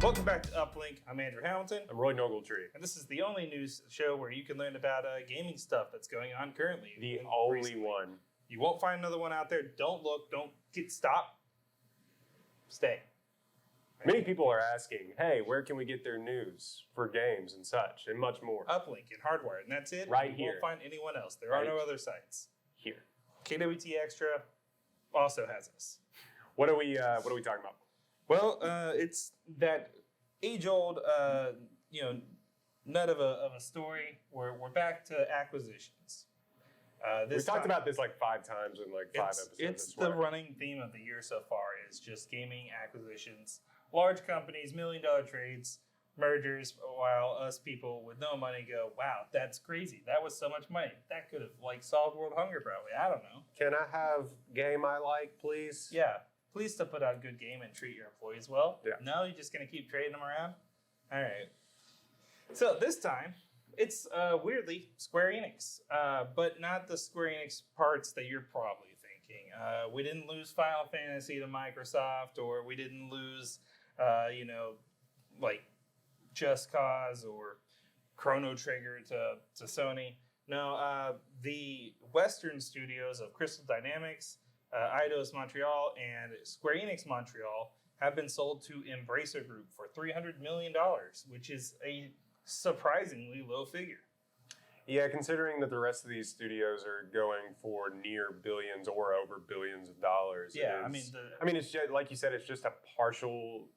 Welcome back to Uplink. I'm Andrew Hamilton. I'm Royden and Andrew. And this is the only news show where you can learn about gaming stuff that's going on currently. The only one. You won't find another one out there. Don't look. Don't stop. Stay. Many people are asking, hey, where can we get their news for games and such, and much more? Uplink and Hardwired, and that's it. Right you here. Won't find anyone else. There are no other sites. Here. KWT Extra also has us. What are we talking about? Well, it's that age-old, nut of a story. We're back to acquisitions. We've talked about this like 5 times in like 5 episodes. It's the running theme of the year so far is just gaming acquisitions, large companies, $1 million trades, mergers. While us people with no money go, wow, that's crazy. That was so much money. That could have solved world hunger probably. I don't know. Can I have game I like, please? Yeah. Please to put out a good game and treat your employees well. Yeah. No, you're just going to keep trading them around? All right. So this time, it's weirdly Square Enix, but not the Square Enix parts that you're probably thinking. We didn't lose Final Fantasy to Microsoft, or we didn't lose, Just Cause or Chrono Trigger to Sony. No, the Western studios of Crystal Dynamics, Eidos Montreal, and Square Enix Montreal have been sold to Embracer Group for $300 million, which is a surprisingly low figure. Yeah, considering that the rest of these studios are going for near billions or over billions of dollars. Yeah, it's just, like you said, it's just a partial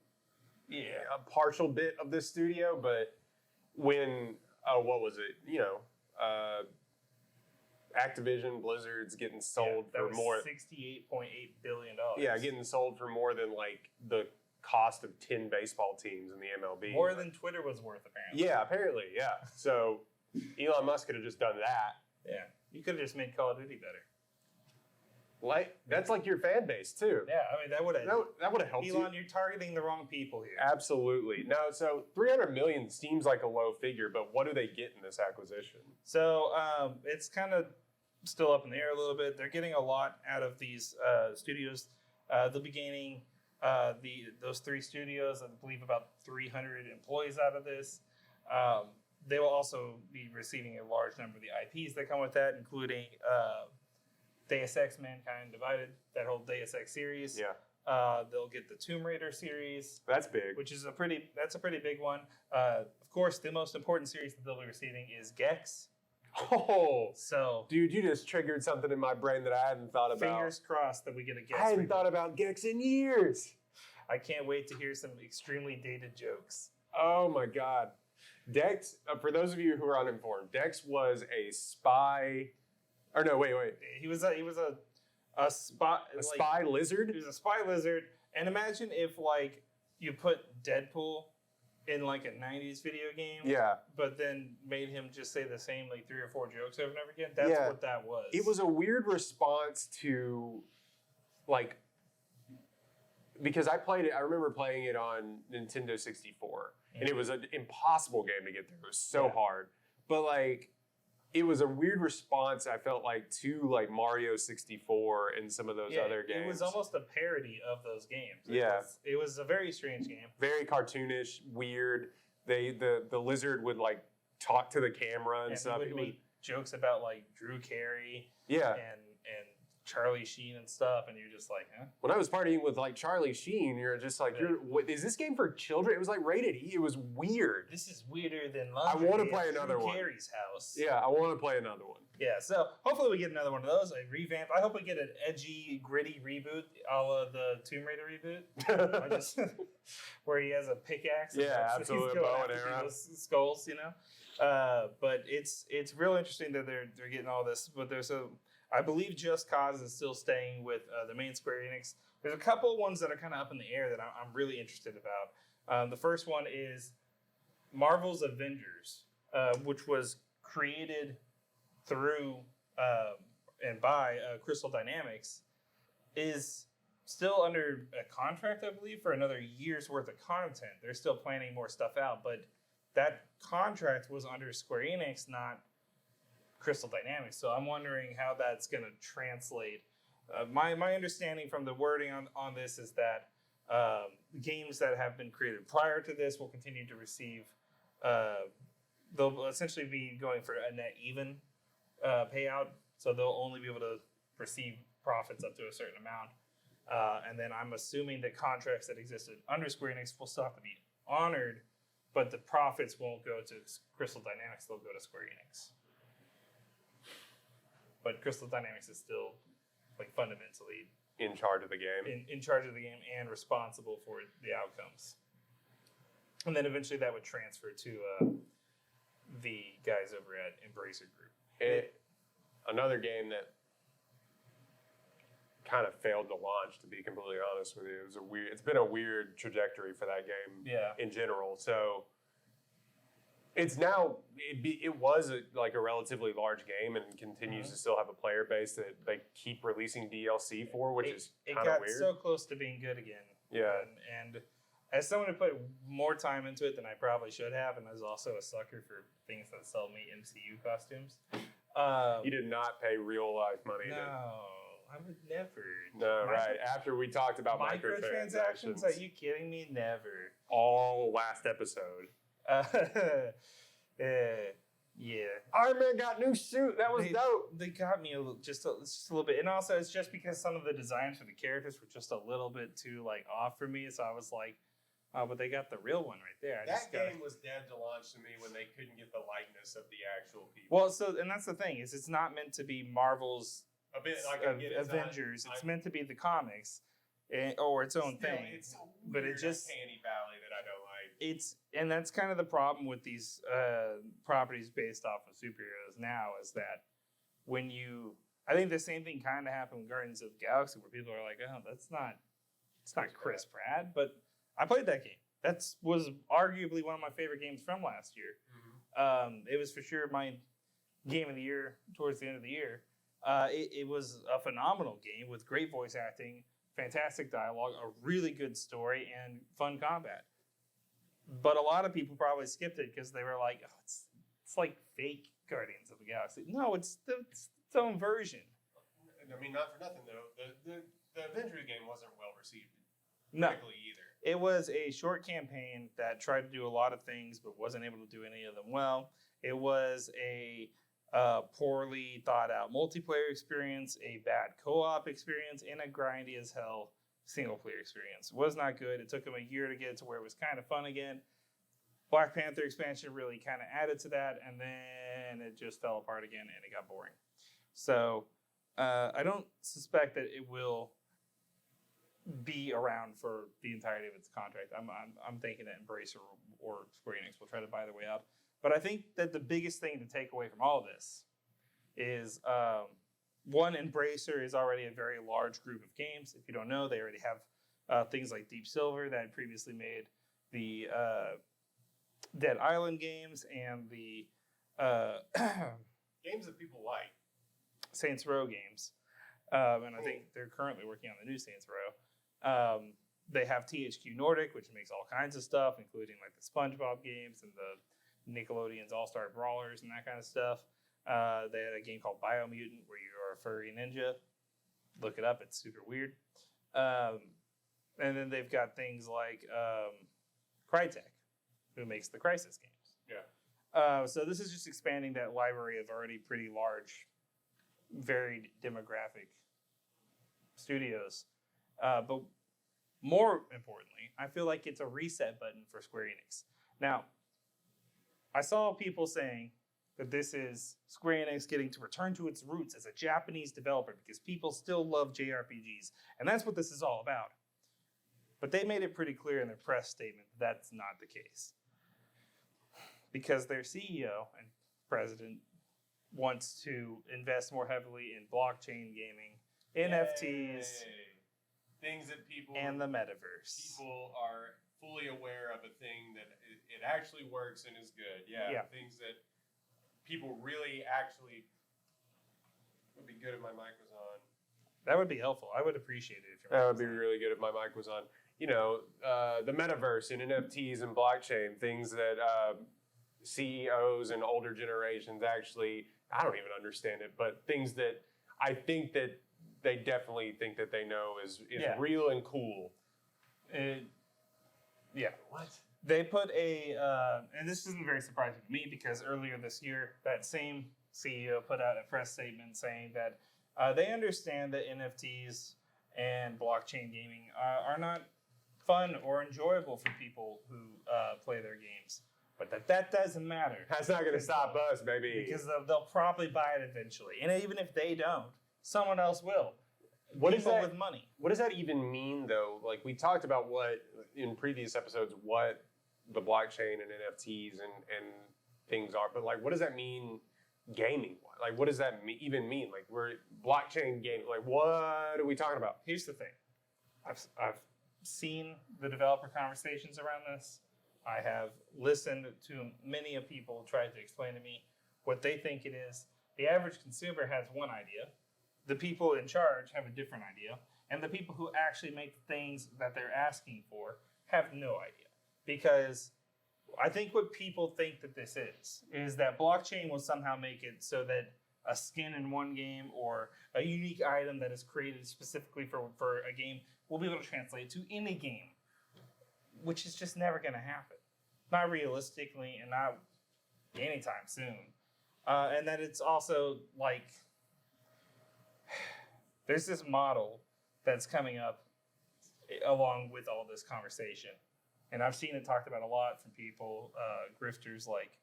bit of this studio. But when what was it? Activision Blizzard's getting sold for more. $68.8 billion. Yeah, getting sold for more than like the cost of 10 baseball teams in the MLB. More than Twitter was worth, apparently. Yeah, apparently, yeah. So Elon Musk could have just done that. Yeah, you could have just made Call of Duty better. That's like your fan base too. Yeah, I mean that would have helped. Elon, you're targeting the wrong people here. Absolutely. No, so 300 million seems like a low figure, but what do they get in this acquisition? So it's kind of still up in the air a little bit. They're getting a lot out of these studios. They'll be gaining those 3 studios, I believe, about 300 employees out of this. They will also be receiving a large number of the IPs that come with that, including Deus Ex: Mankind Divided, that whole Deus Ex series. Yeah. They'll get the Tomb Raider series. That's big. Which is a pretty big one. Of course, the most important series that they'll be receiving is Gex. Oh, so dude, you just triggered something in my brain that I hadn't thought about. Fingers crossed that we get a Gex. I hadn't thought about Gex in years. I can't wait to hear some extremely dated jokes. Oh my God. Dex, for those of you who are uninformed, Dex was a spy. Or no, wait. He was a spy. A spy lizard? He was a spy lizard. And imagine if you put Deadpool in a 90s video game. Yeah. But then made him just say the same 3 or 4 jokes over and over again. That's what that was. It was a weird response to because I remember playing it on Nintendo 64. And it was an impossible game to get through. It was so hard. But it was a weird response, I felt to Mario 64 and some of those other games. It was almost a parody of those games. It was a very strange game. Very cartoonish, weird. The lizard would talk to the camera and stuff. He would make jokes about Drew Carey. Yeah. And Charlie Sheen and stuff, and you're just huh? When I was partying with Charlie Sheen, you're just is this game for children? It was rated E. It was weird. This is weirder than I want to play another one. Carey's house. Yeah, I want to play another one. Yeah, so hopefully we get another one of those, a revamp. I hope we get an edgy, gritty reboot, a la the Tomb Raider reboot, where he has a pickaxe. Yeah, absolutely. Bow and arrow. Those skulls, But it's real interesting that they're getting all this. But I believe Just Cause is still staying with the main Square Enix. There's a couple ones that are kind of up in the air that I'm really interested about. The first one is Marvel's Avengers, which was created through and by Crystal Dynamics, is still under a contract, I believe, for another year's worth of content. They're still planning more stuff out, but that contract was under Square Enix, not Crystal Dynamics. So I'm wondering how that's going to translate. My understanding from the wording on this is that games that have been created prior to this will continue to receive. They'll essentially be going for a net even payout, so they'll only be able to receive profits up to a certain amount. And then I'm assuming that contracts that existed under Square Enix will still have to be honored, but the profits won't go to Crystal Dynamics, they'll go to Square Enix. But Crystal Dynamics is still like fundamentally in charge of the game. In charge of the game and responsible for the outcomes. And then eventually that would transfer to the guys over at Embracer Group. Another game that kind of failed to launch, to be completely honest with you. It's been a weird trajectory for that game in general. So it's now, it was like a relatively large game and continues to still have a player base that they keep releasing DLC for, which is kind of weird. It got so close to being good again. Yeah. And as someone who put more time into it than I probably should have, and I was also a sucker for things that sell me MCU costumes. You did not pay real life money. No, I would never. No, right. After we talked about microtransactions, are you kidding me? Never. All last episode. Yeah. Iron Man got new suit. That was dope. They got me just a little bit, and also it's just because some of the designs for the characters were just a little bit too like off for me. So I was like, oh, but they got the real one right there. That game was dead to launch to me when they couldn't get the likeness of the actual people. Well, and that's the thing is it's not meant to be Marvel's a bit like Avengers. It's meant to be the comics, or its own thing. It's so but it just candy valley that I don't like. And that's kind of the problem with these properties based off of superheroes now is that I think the same thing kind of happened with Guardians of the Galaxy where people are like, oh, it's not Chris Pratt, but I played that game. That was arguably one of my favorite games from last year. Mm-hmm. It was for sure my game of the year towards the end of the year. It was a phenomenal game with great voice acting, fantastic dialogue, a really good story, and fun combat. But a lot of people probably skipped it because they were like, oh, it's like fake Guardians of the Galaxy. No, it's its own version. I mean, not for nothing, though. The Avengers game wasn't well received. No. Either. It was a short campaign that tried to do a lot of things but wasn't able to do any of them well. It was a poorly thought out multiplayer experience, a bad co-op experience, and a grindy as hell single player experience. It was not good. It took them a year to get to where it was kind of fun again. Black Panther expansion really kind of added to that, and then it just fell apart again and it got boring. So I don't suspect that it will be around for the entirety of its contract. I'm thinking that Embracer or Square Enix will try to buy their way out. But I think that the biggest thing to take away from all this is one, Embracer is already a very large group of games. If you don't know, they already have things like Deep Silver that previously made the Dead Island games and the games that people like. Saints Row games. And I think they're currently working on the new Saints Row. They have THQ Nordic, which makes all kinds of stuff, including like the SpongeBob games and the Nickelodeon's All-Star Brawlers and that kind of stuff. They had a game called Biomutant where you are a furry ninja. Look it up. It's super weird. And then they've got things like Crytek, who makes the Crysis games. Yeah. So this is just expanding that library of already pretty large, varied demographic studios. But more importantly, I feel like it's a reset button for Square Enix. Now, I saw people saying that this is Square Enix getting to return to its roots as a Japanese developer because people still love JRPGs. And that's what this is all about. But they made it pretty clear in their press statement that that's not the case. Because their CEO and president wants to invest more heavily in blockchain gaming, NFTs, things that people and the metaverse. People are fully aware of a thing that it actually works and is good. Yeah. Things that people really actually would be good if my mic was on. That would be helpful. I would appreciate it if your mic That would be really good if my mic was on. You know, the metaverse and NFTs and blockchain, things that CEOs and older generations actually, I don't even understand it, but things that I think that they definitely think that they know is real and cool. Yeah. What? They put and this isn't very surprising to me because earlier this year, that same CEO put out a press statement saying that they understand that NFTs and blockchain gaming are not fun or enjoyable for people who play their games, but that doesn't matter. That's not going to stop us, baby. Because they'll probably buy it eventually, and even if they don't, someone else will. What is People that with money? What does that even mean, though? Like we talked about what in previous episodes, what the blockchain and NFTs and things are, but like, what does that mean, gaming? Like, what does that even mean? Like, we're blockchain gaming. Like, what are we talking about? Here's the thing: I've seen the developer conversations around this. I have listened to many of people try to explain to me what they think it is. The average consumer has one idea. The people in charge have a different idea. And the people who actually make the things that they're asking for have no idea. Because I think what people think that this is that blockchain will somehow make it so that a skin in one game or a unique item that is created specifically for a game will be able to translate to any game, which is just never going to happen. Not realistically and not anytime soon. And that it's also like, there's this model that's coming up along with all this conversation. And I've seen it talked about a lot from people, grifters like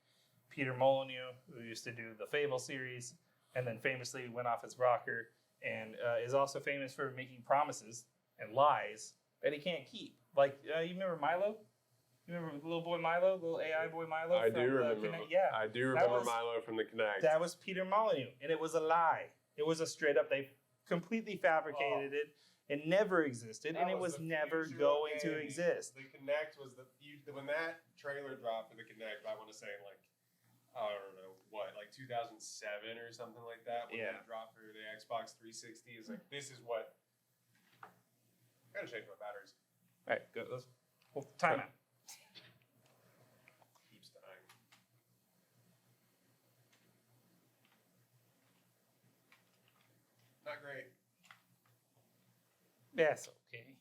Peter Molyneux, who used to do the Fable series, and then famously went off as rocker, and is also famous for making promises and lies that he can't keep. Like, you remember Milo? You remember little boy Milo, little AI boy Milo? I do remember. Yeah, I do remember Milo from the Kinect. that was Peter Molyneux, and it was a lie. It was a straight up, they completely fabricated it. It never existed, and it was never going to exist. The Kinect was when that trailer dropped for the Kinect, I want to say like, I don't know what, like 2007 or something like that. When it dropped for the Xbox 360, is like, this is what. I gotta change my batteries. All right, go. Time out. Keeps dying. Not great. That's okay.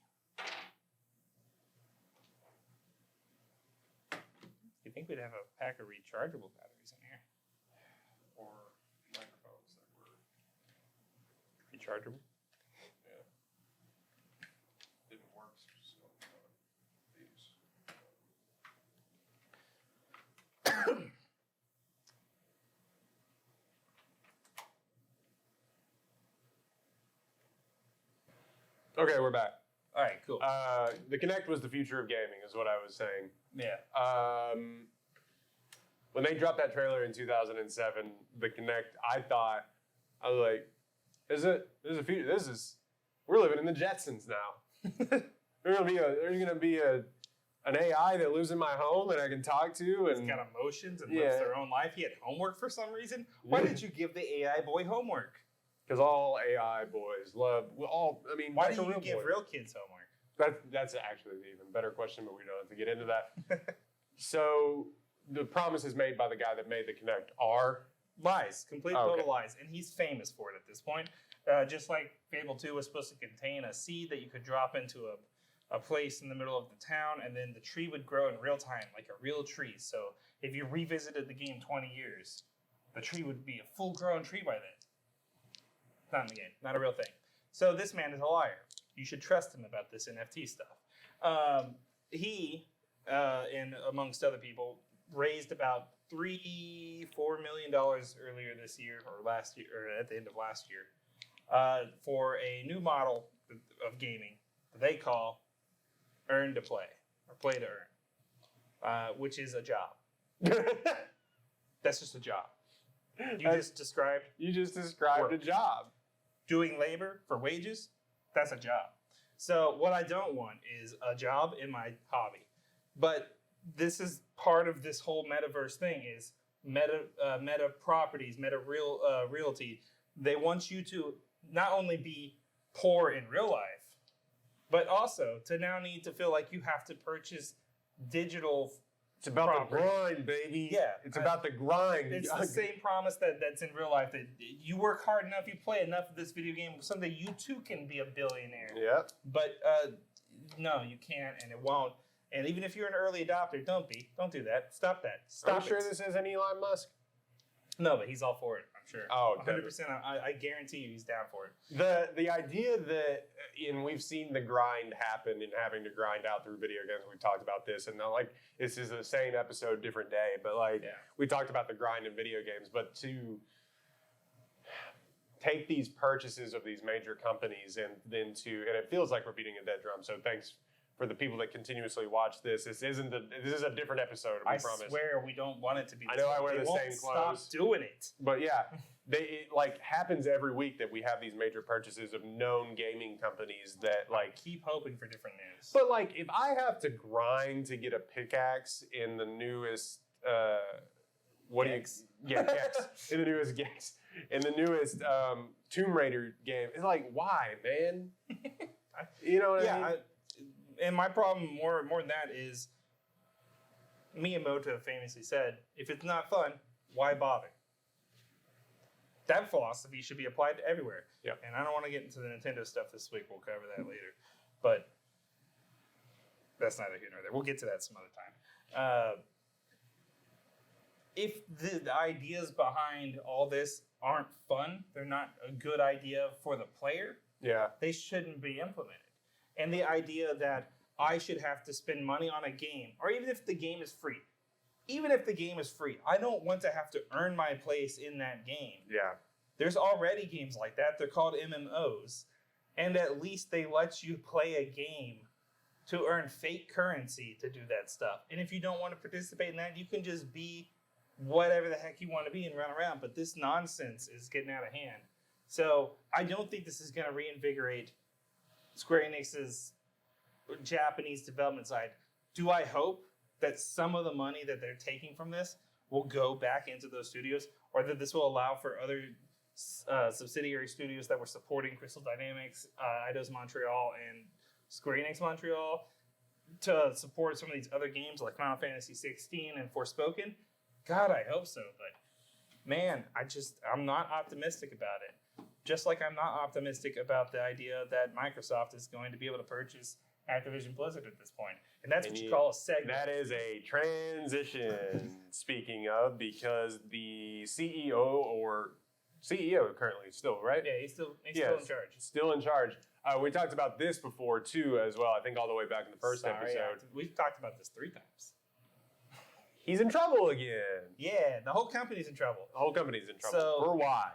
You think we'd have a pack of rechargeable batteries in here? Or microphones that were Rechargeable? didn't work. So these. Okay, we're back. All right, cool. The Kinect was the future of gaming, is what I was saying. Yeah. When they dropped that trailer in 2007, the Kinect, I was like, we're living in the Jetsons now. There's gonna be an AI that lives in my home that I can talk to, and It's got emotions and lives their own life. He had homework for some reason. Why did you give the AI boy homework? because all AI boys love Why do you give real kids homework? That's actually the even better question, but we don't have to get into that. So the promises made by the guy that made the Kinect are lies, complete total lies, and he's famous for it at this point. Just like Fable 2 was supposed to contain a seed that you could drop into a place in the middle of the town, and then the tree would grow in real time, like a real tree. So if you revisited the game 20 years, the tree would be a full-grown tree by then. Not in the game, not a real thing. So this man is a liar. You should trust him about this NFT stuff. He, and amongst other people, raised about $3-4 million earlier this year, or last year, or at the end of last year, for a new model of gaming that they call earn to play, or play to earn, which is a job. That's just a job. You just described a job. Doing labor for wages, that's a job. So what I don't want is a job in my hobby. But this is part of this whole metaverse thing is meta properties, realty. They want you to not only be poor in real life, but also to now need to feel like you have to purchase digital. It's about property. the grind, baby. Yeah. It's about the grind. It's the same promise that's in real life, that you work hard enough, you play enough of this video game, someday you too can be a billionaire. Yep. But no, you can't, and it won't. And even if you're an early adopter, don't do that. Stop that. Stop Are you sure this isn't Elon Musk? No, but he's all for it. I'm sure. Oh, 100%. I guarantee you, he's down for it. The idea that, and we've seen the grind happen and having to grind out through video games. We've talked about this, and like this is the same episode, different day. But like we talked about the grind in video games, but to take these purchases of these major companies and then and it feels like we're beating a dead drum. So thanks for the people that continuously watch this. This is a different episode. I promise. Swear we don't want it to be. I know I wear the same clothes. Stop doing it. But yeah, it like happens every week that we have these major purchases of known gaming companies that like keep hoping for different news. But like, if I have to grind to get a pickaxe in the newest, Gex in the newest Gex in the newest Tomb Raider game, it's like, why, man? You know what I mean? And my problem more than that is Miyamoto famously said, if it's not fun, why bother? That philosophy should be applied to everywhere. Yep. And I don't want to get into the Nintendo stuff this week. We'll cover that later. But that's neither here nor there. We'll get to that some other time. If the ideas behind all this aren't fun, they're not a good idea for the player, they shouldn't be implemented. And the idea that I should have to spend money on a game, or even if the game is free, I don't want to have to earn my place in that game. Yeah. There's already games like that. They're called MMOs. And at least they let you play a game to earn fake currency to do that stuff. And if you don't want to participate in that, you can just be whatever the heck you want to be and run around. But this nonsense is getting out of hand. So I don't think this is going to reinvigorate Square Enix's Japanese development side. Do I hope that some of the money that they're taking from this will go back into those studios, or that this will allow for other subsidiary studios that were supporting Crystal Dynamics, Eidos Montreal, and Square Enix Montreal to support some of these other games like Final Fantasy 16 and Forspoken? God, I hope so. But man, I'm not optimistic about it. Just like I'm not optimistic about the idea that Microsoft is going to be able to purchase Activision Blizzard at this point. And that's what you call a segment. That is a transition, speaking of, because the CEO currently still, right? Yeah, he's still in charge. Still in charge. We talked about this before, too, as well. I think all the way back in the first episode. We've talked about this 3 times. He's in trouble again. Yeah, the whole company's in trouble. The whole company's in trouble. So, for why?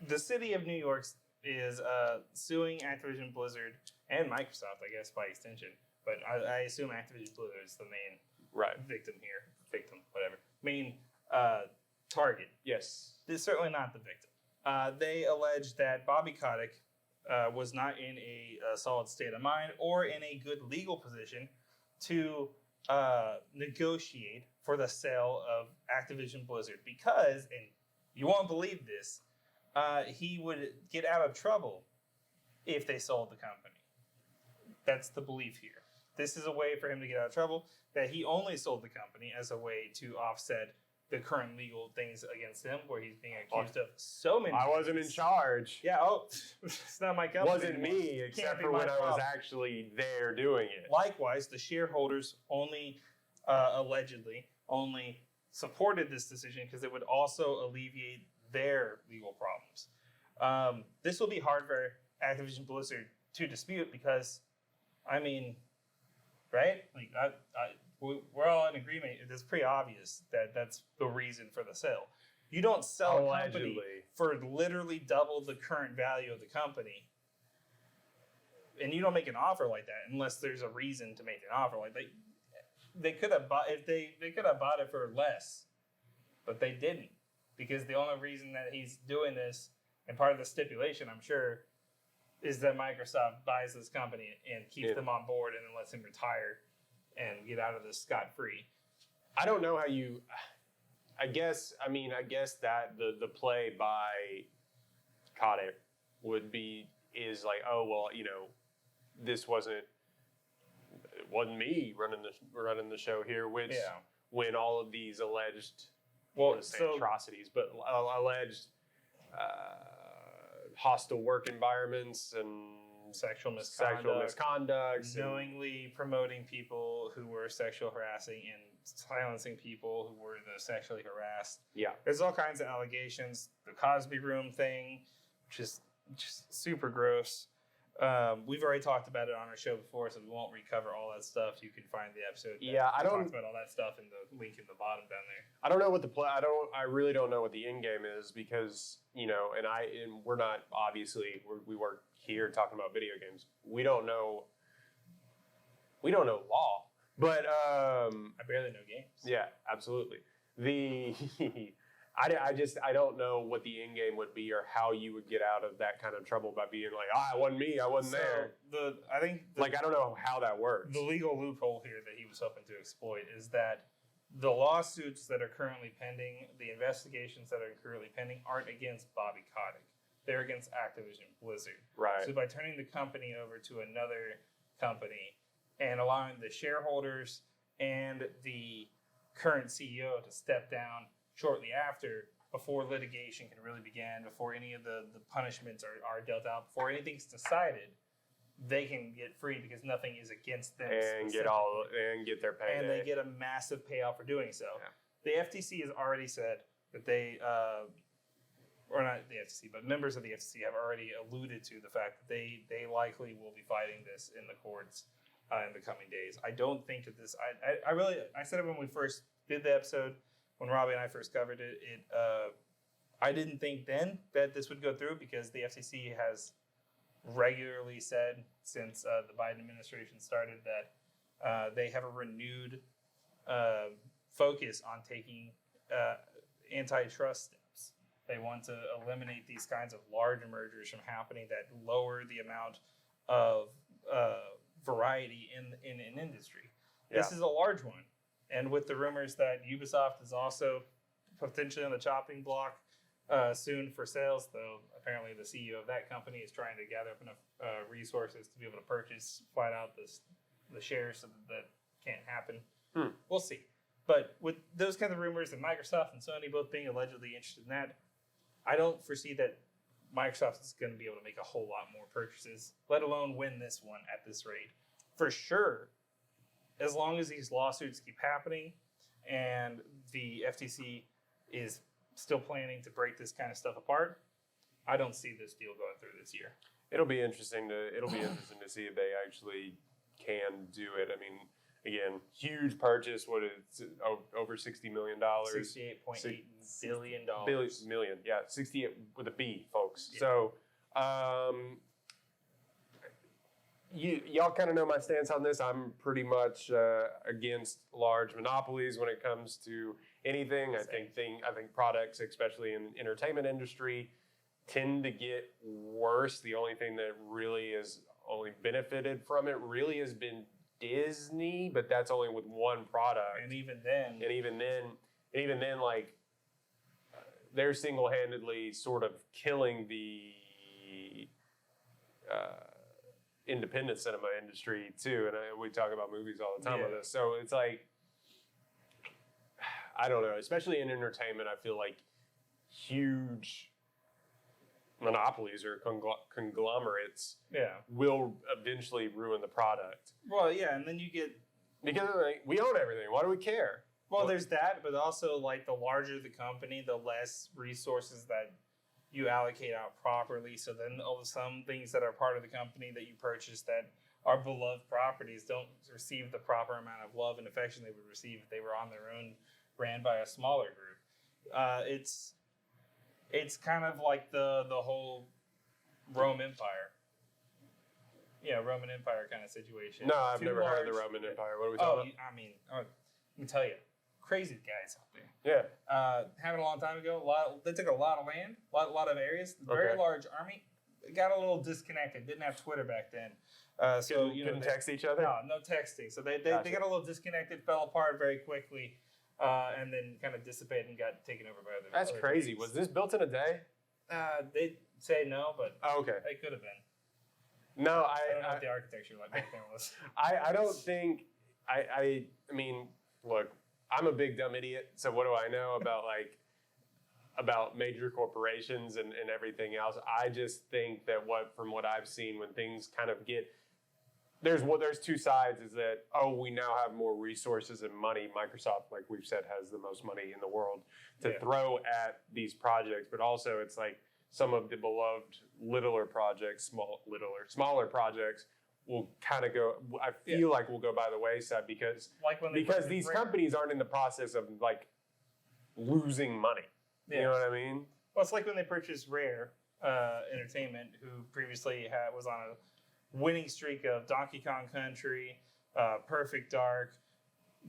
The city of New York is suing Activision Blizzard and Microsoft, I guess, by extension. But I assume Activision Blizzard is the main victim here. Main target. Yes. This is certainly not the victim. They allege that Bobby Kotick was not in a solid state of mind or in a good legal position to negotiate for the sale of Activision Blizzard because, and you won't believe this, he would get out of trouble if they sold the company. That's the belief here. This is a way for him to get out of trouble, that he only sold the company as a way to offset the current legal things against him, where he's being accused of so many things. I wasn't in charge. Yeah, it's not my company. Wasn't me, except for when I was actually there doing it. Likewise, the shareholders allegedly only supported this decision because it would also alleviate their legal problems. This will be hard for Activision Blizzard to dispute because, I mean, right? Like, we're all in agreement. It's pretty obvious that that's the reason for the sale. You don't sell a company for literally double the current value of the company, and you don't make an offer like that unless there's a reason to make an offer like that. They could have bought they could have bought it for less, but they didn't, because the only reason that he's doing this, and part of the stipulation, I'm sure, is that Microsoft buys this company and keeps them on board and then lets him retire and get out of this scot-free. I don't know how you. I guess that the play by Kotick is like, oh well, this wasn't me running the show here, which when all of these alleged atrocities, but alleged hostile work environments and sexual sexual misconducts, knowingly promoting people who were sexual harassing and silencing people who were the sexually harassed. Yeah. There's all kinds of allegations. The Cosby Room thing, just super gross. We've already talked about it on our show before, so we won't recover all that stuff. You can find the episode. I talked about all that stuff in the link in the bottom down there. I don't know what I really don't know what the end game is because and we're not obviously we work here talking about video games. We don't know law, but I barely know games. Yeah, absolutely. I don't know what the end game would be or how you would get out of that kind of trouble by being like, it wasn't me, I wasn't there. I don't know how that works. The legal loophole here that he was hoping to exploit is that the lawsuits that are currently pending, the investigations that are currently pending, aren't against Bobby Kotick. They're against Activision Blizzard. Right. So by turning the company over to another company and allowing the shareholders and the current CEO to step down shortly after, before litigation can really begin, before any of the punishments are dealt out, before anything's decided, they can get free because nothing is against them. And get their payday. And they get a massive payout for doing so. Yeah. The FTC has already said that they, or not the FTC, but members of the FTC have already alluded to the fact that they likely will be fighting this in the courts in the coming days. I don't think that this, I said it when we first did the episode, when Robbie and I first covered it, I didn't think then that this would go through because the FCC has regularly said since the Biden administration started that they have a renewed focus on taking antitrust steps. They want to eliminate these kinds of large mergers from happening that lower the amount of variety in an industry. Yeah. This is a large one. And with the rumors that Ubisoft is also potentially on the chopping block soon for sales, though apparently the CEO of that company is trying to gather up enough resources to be able to flat out the shares so that can't happen. We'll see. But with those kinds of rumors and Microsoft and Sony both being allegedly interested in that, I don't foresee that Microsoft is going to be able to make a whole lot more purchases, let alone win this one at this rate. For sure, as long as these lawsuits keep happening and the FTC is still planning to break this kind of stuff apart, I don't see this deal going through this year. It'll be interesting to see if they actually can do it. I mean, again, huge purchase. What is it, over $60 million? $68.8 billion. Million, yeah, 68 with a B, folks. Yeah. So, y'all kind of know my stance on this. I'm pretty much against large monopolies when it comes to anything. I think products, especially in the entertainment industry, tend to get worse. The only thing that really has only benefited from it really has been Disney, but that's only with one product. And even then, like they're single-handedly sort of killing the independent cinema industry too. And we talk about movies all the time on this. So it's like, I don't know, especially in entertainment, I feel like huge monopolies or conglomerates will eventually ruin the product. Well, yeah, and then you get... Because like, we own everything. Why do we care? Well, there's that, but also like the larger the company, the less resources that you allocate out properly. So then some things that are part of the company that you purchase that are beloved properties don't receive the proper amount of love and affection they would receive if they were on their own, ran by a smaller group. It's kind of like the whole Rome Empire. Yeah, Roman Empire kind of situation. No, I've never heard of the Roman Empire. What are we talking about? Let me tell you, crazy guys out there. Yeah. Happened a long time ago. They took a lot of land, a lot of areas. Very large army. Got a little disconnected. Didn't have Twitter back then. So couldn't text each other? No texting. So they got a little disconnected, fell apart very quickly, and then kind of dissipated and got taken over by other. That's crazy. Things. Was this built in a day? They say no, but okay. It could have been. No, I don't know what the architecture like back then was. I don't think I mean, look, I'm a big dumb idiot, so what do I know about like about major corporations and everything else. I just think that from what I've seen, when things kind of get there's two sides. Is that we now have more resources and money. Microsoft, like we've said, has the most money in the world to throw at these projects, but also it's like some of the beloved smaller projects will kind of go. I feel like will go by the wayside because these companies aren't in the process of like losing money. You know what I mean? Well, it's like when they purchased Rare Entertainment, who previously was on a winning streak of Donkey Kong Country, Perfect Dark,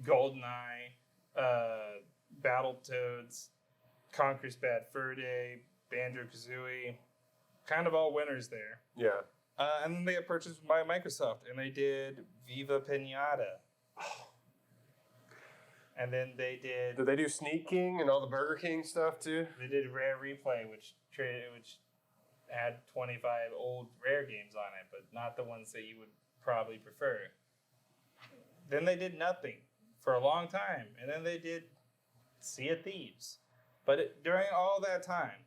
GoldenEye, Battletoads, Conker's Bad Fur Day, Banjo-Kazooie, kind of all winners there. Yeah. And then they got purchased by Microsoft, and they did Viva Pinata. And then they did... Did they do Sneak King and all the Burger King stuff too? They did Rare Replay, which had 25 old Rare games on it, but not the ones that you would probably prefer. Then they did nothing for a long time, and then they did Sea of Thieves. But during all that time,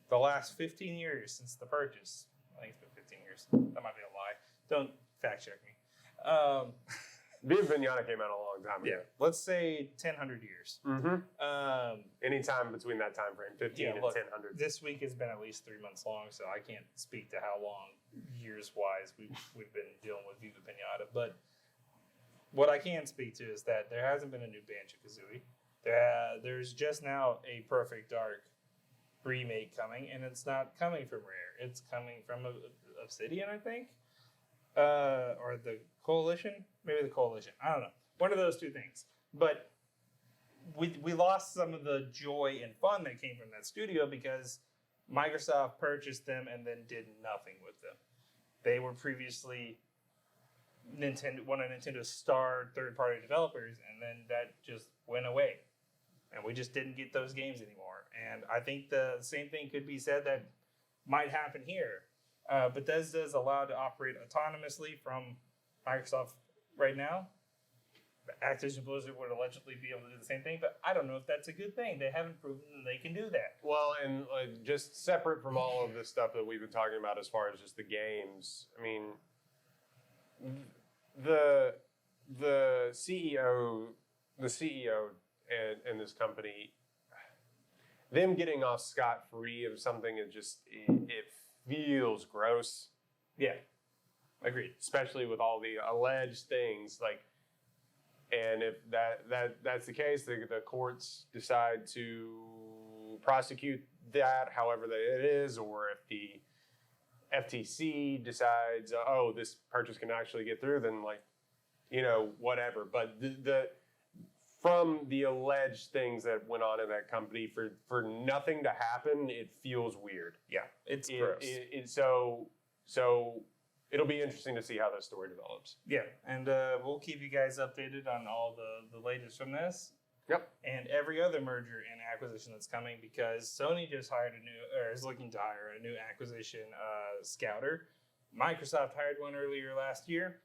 the last 15 years since the purchase, I think it's been 15 years. That might be a lie. Don't fact check me. Viva Pinata came out a long time ago. Yeah, let's say 1,000 years. Mm-hmm. Anytime between that time frame, 15 and 1,000. This week has been at least 3 months long, so I can't speak to how long years-wise we've been dealing with Viva Pinata. But what I can speak to is that there hasn't been a new Banjo-Kazooie. There's just now a Perfect Dark remake coming, and it's not coming from Rare. It's coming from Obsidian, I think, or the Coalition. Maybe the Coalition. I don't know. One of those two things. But we lost some of the joy and fun that came from that studio because Microsoft purchased them and then did nothing with them. They were previously one of Nintendo's star third-party developers, and then that just went away. And we just didn't get those games anymore. And I think the same thing could be said that might happen here. Bethesda is allowed to operate autonomously from Microsoft right now. Activision Blizzard would allegedly be able to do the same thing, but I don't know if that's a good thing. They haven't proven that they can do that. Well, and just separate from all of this stuff that we've been talking about as far as just the games, I mean, the CEO and this company, them getting off scot-free of something it feels gross. Yeah, agreed. Especially with all the alleged things, and if that's the case, the courts decide to prosecute that however it is, or if the FTC decides, this purchase can actually get through, then whatever. But from the alleged things that went on in that company, for nothing to happen, it feels weird. Yeah, it's gross. So it'll be interesting to see how this story develops. Yeah, and we'll keep you guys updated on all the latest from this. Yep. And every other merger and acquisition that's coming, because Sony just is looking to hire a new acquisition scouter. Microsoft hired one earlier last year.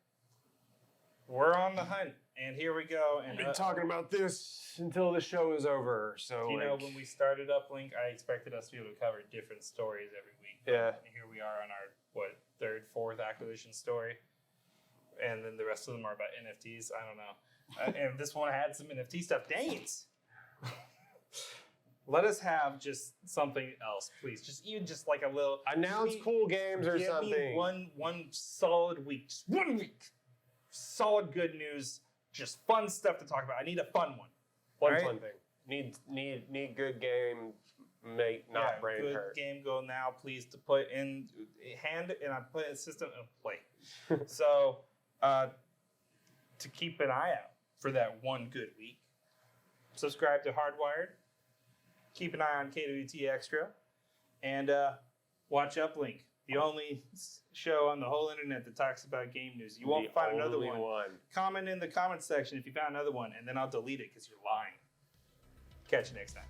We're on the hunt, and here we go. And I've been talking about this until the show is over. So when we started Uplink, I expected us to be able to cover different stories every week. Yeah. And here we are on our third, fourth acquisition story, and then the rest of them are about NFTs. I don't know. And this one had some NFT stuff. Dang it! Let us have just something else, please. Even like a little announce cool games or something. Me one solid week, just 1 week. Solid good news, just fun stuff to talk about. I need a fun one. Fun thing. Need good game. Not brain good hurt. Game go now, please, to put in hand and I put a system and play. So to keep an eye out for that one good week, subscribe to Hardwired. Keep an eye on KWT Extra, and watch Uplink, the only show on the whole internet that talks about game news. You won't find another one. Comment in the comments section if you found another one, and then I'll delete it because you're lying. Catch you next time.